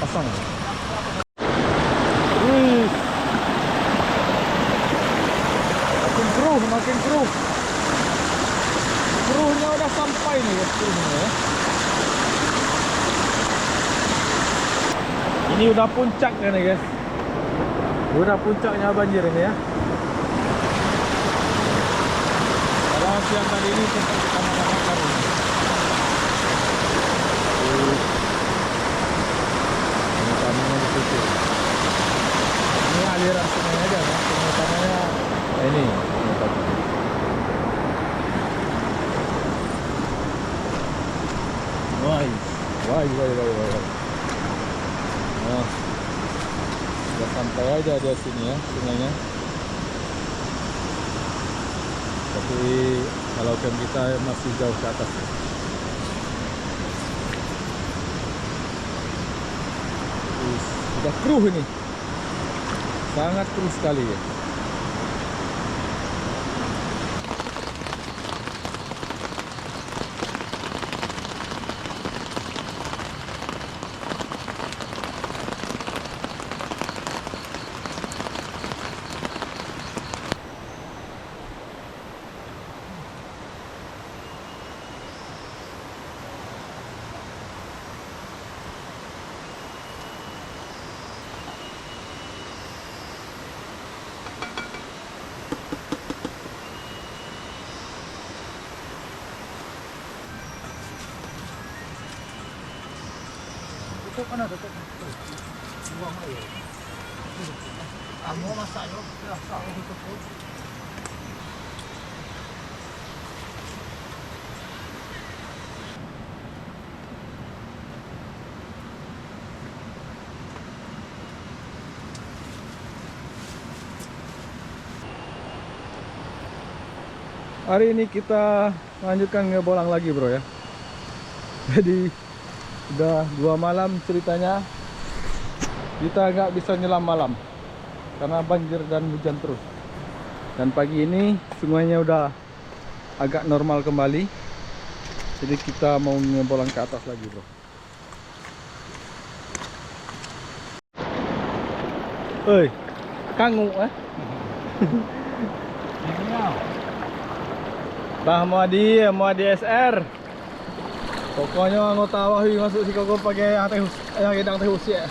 pasang. Wih, makin keruh. Keruhnya udah sampai nih guys, keruhnya ya. Ini udah puncaknya nih guys. Udah puncaknya banjir ini ya. Siang tadi ini sempat kita makan ini utamanya di situ. Ini aliran sungai aja kan, sungai utamanya ini. Wah. Nah, sudah sampai aja di sini ya sungainya. Tapi kalau camp kita masih jauh ke atas. Sudah keruh ini. Sangat keruh sekali ya. Tutup mana tutup? Buang air. Mau masak yo, ya sak tutup. Hari ini kita lanjutkan ngebolang lagi bro ya. Jadi udah 2 malam ceritanya kita nggak bisa nyelam malam karena banjir dan hujan terus. Dan pagi ini sungainya udah agak normal kembali. Jadi kita mau ngebolang ke atas lagi, bro. Oi, kangu Bah mau di SR. Pokoknya anggota Wahui masuk si Koko pakai yang gedang teh usia.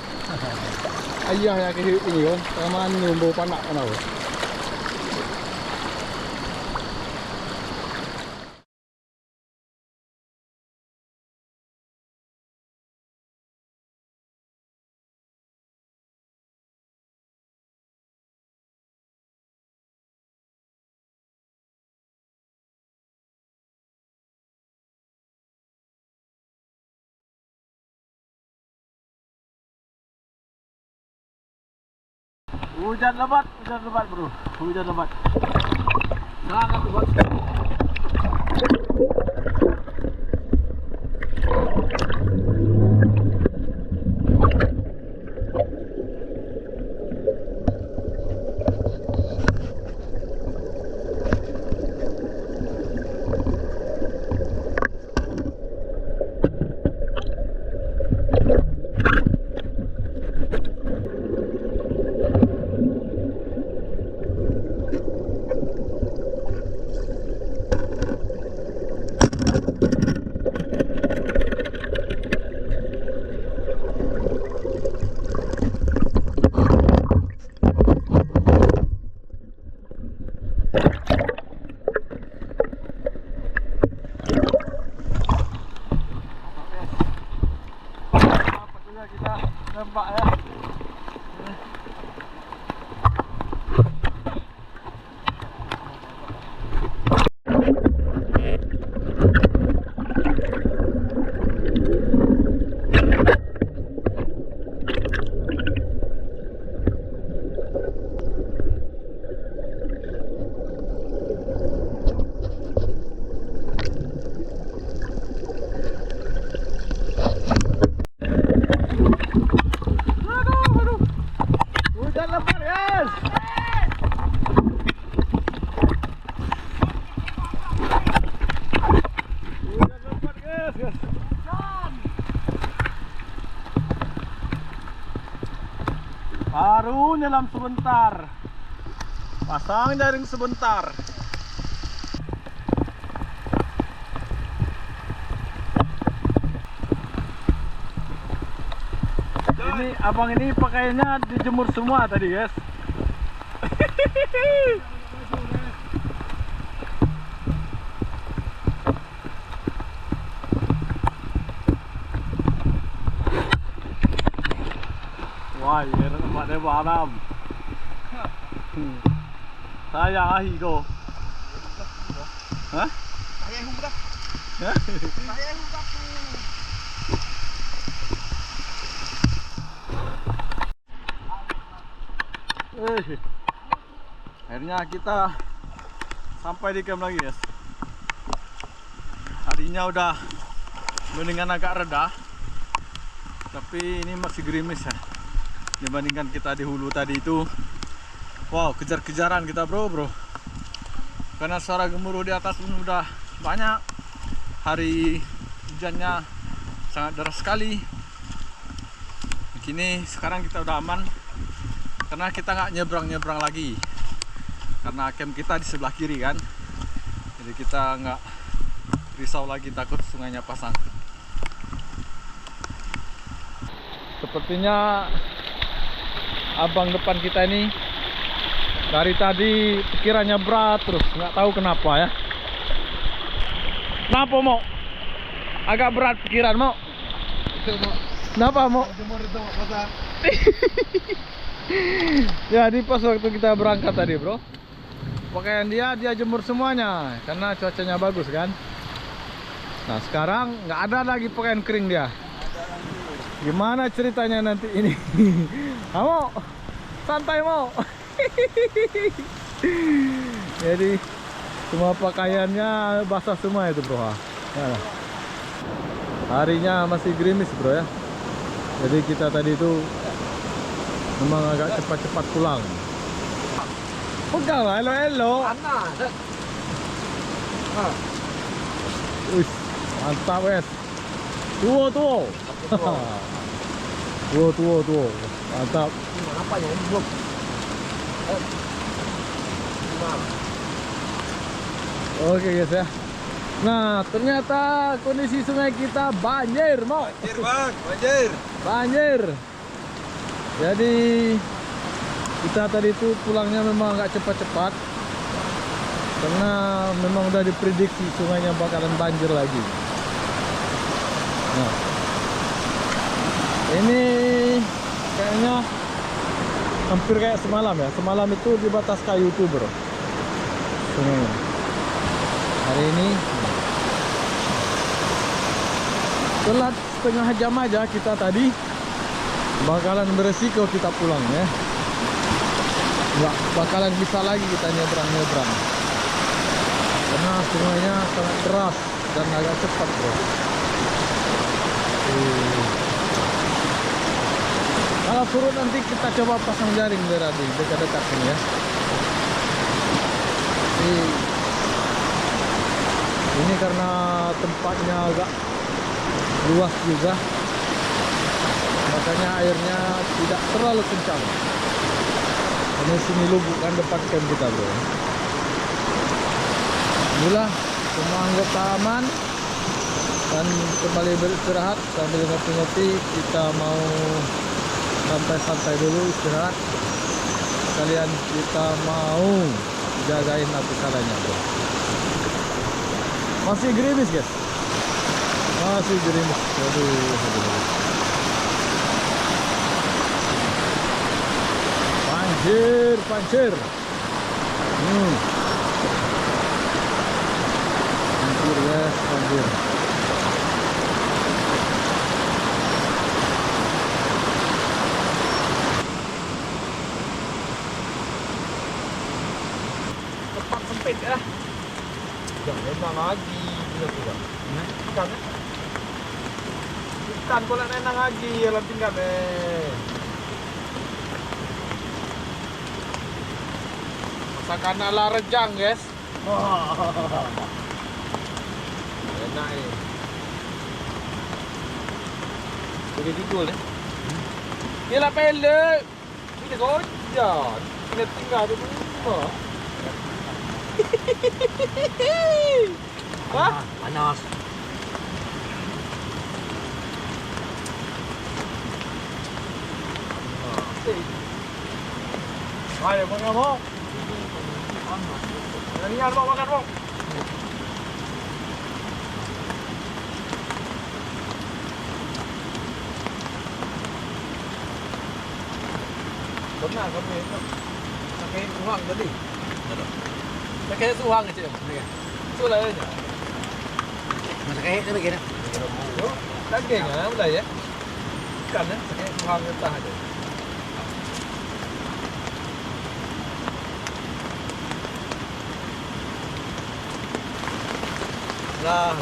Ayah ya ke ini kan, taman nyumbu panak kan aku. Hujan lebat bro. Hujan lebat. Sangat lebat. Kita nembak ya. Baru nyelam sebentar, pasang jaring sebentar. Ini abang ini pakainya dijemur semua tadi guys. Wah, ini tempatnya malam. Sayang ah Higo. Hah? Saya hudak. Hah? Saya hudak. Akhirnya kita sampai di camp lagi guys. Harinya udah mendingan agak reda, tapi ini masih gerimis ya dibandingkan kita di hulu tadi itu. Wow, kejar-kejaran kita bro. Karena suara gemuruh di atas pun udah banyak. Hari hujannya sangat deras sekali. Begini sekarang kita udah aman karena kita nggak nyebrang lagi, karena camp kita di sebelah kiri kan, jadi kita nggak risau lagi takut sungainya pasang. Sepertinya abang depan kita ini dari tadi pikirannya berat terus, nggak tahu kenapa ya. Kenapa mau? Agak berat pikiran mau? Kenapa mau? Jemur itu pasang. Jadi pas waktu kita berangkat tadi bro, pakaian dia jemur semuanya karena cuacanya bagus kan. Nah sekarang nggak ada lagi pakaian kering dia. Gimana ceritanya nanti ini? Kamu santai mau? Jadi semua pakaiannya basah semua itu bro. Nah, harinya masih gerimis bro ya. Jadi kita tadi itu memang agak cepat-cepat pulang. Pegang lah, elo-elo. Panas. Wih, mantap guys. Tuo. Tuo. Mantap. Apa ya? Ini belum. Oke guys ya. Nah, ternyata kondisi sungai kita banjir, Mo. Banjir bang, banjir. Banjir. Jadi kita tadi itu pulangnya memang agak cepat-cepat karena memang udah diprediksi sungainya bakalan banjir lagi. Nah, ini kayaknya hampir kayak semalam ya. Semalam itu di batas kayu tuh bro, sungainya. Hari ini telat setengah jam aja kita tadi, bakalan beresiko kita pulang ya. Nggak bakalan bisa lagi kita nyebrang karena sungainya sangat deras dan agak cepat bro. Kalau surut nanti kita coba pasang jaring berarti dekat-dekat ini ya. Ini karena tempatnya agak luas juga, makanya airnya tidak terlalu kencang. Ini sini lubuk kan depan camp kita bro. Inilah semua anggota aman dan kembali beristirahat sambil ngopi-ngopi. Kita mau santai-santai dulu istirahat. Sekalian kita mau jagain api salanya bro. Masih gerimis guys. Masih gerimis. Aduh. Banjir. Banjir guys, banjir. Tempat sempit ya. Jangan lagi bilang juga. Ikan ya. Ikan kau nak nenang lagi alam tinggal masakan ala rejang guys. Enak ini. Boleh tidur ya. Ni lah pelek. Ini gojan. Ini tinggal di rumah. Hah? Panas. Ayo, mau. Jangan mau makan, Bang. Benar kami itu. Pakai uang tadi. Pakai uang aja. Itu lah aja. Masak kayak itu begini. Daging udah ya. Ikan ya, pakai uang mentah aja. Lah.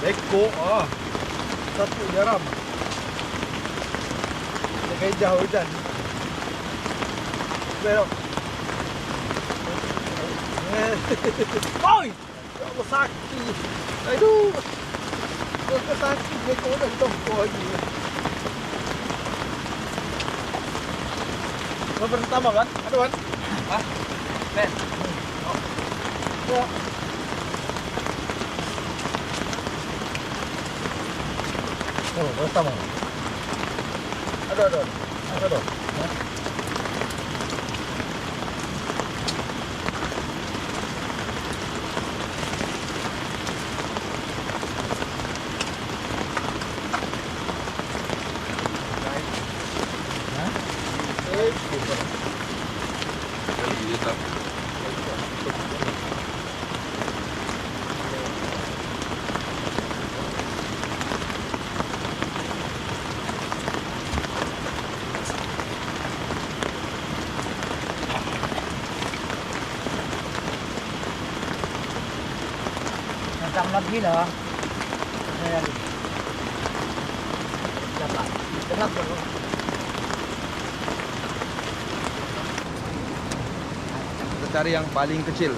Beko, satu garam. Kayak jauh hujan. Belok. Oi! Ya Allah sakit. Aduh. Kau sakit beko dah tongkol lagi. Kau pertama kan? Aduh kan? Hah? Ben. Ya. Oh, pertama. Aduh. Macam lagi lah. Ini lagi. Dapat. Dengar dulu. cari yang paling kecil.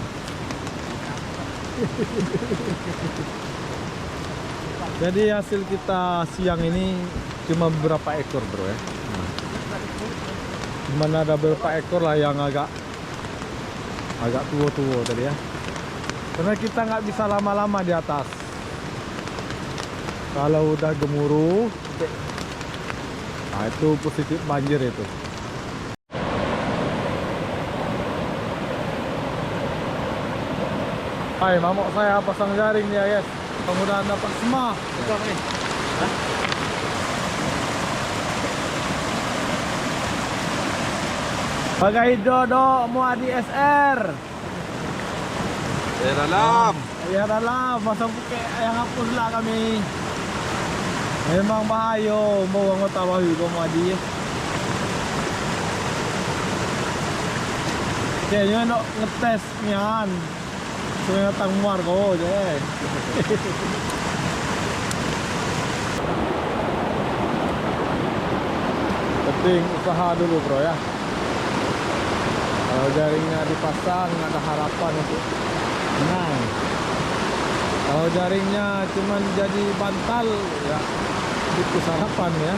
Jadi hasil kita siang ini cuma beberapa ekor bro ya. Cuman ada beberapa ekor lah yang agak tua-tua tadi ya. Karena kita nggak bisa lama-lama di atas. Kalau udah gemuruh, nah itu positif banjir itu. Hai, mamok saya pasang jaring dia guys. Mudah-mudahan dapat semua. Bagai dodo mau di SR. Dalam. Ya dalam pasang pakai yang hapus lah kami. Memang bahaya mau anggota bahu kau mau di. Kayaknya nak ngetes nian. Saya datang muar kau je. Penting usaha dulu bro ya. Kalau jaringnya dipasang ada harapan untuk menang. Kalau jaringnya cuman jadi bantal ya itu harapan ya.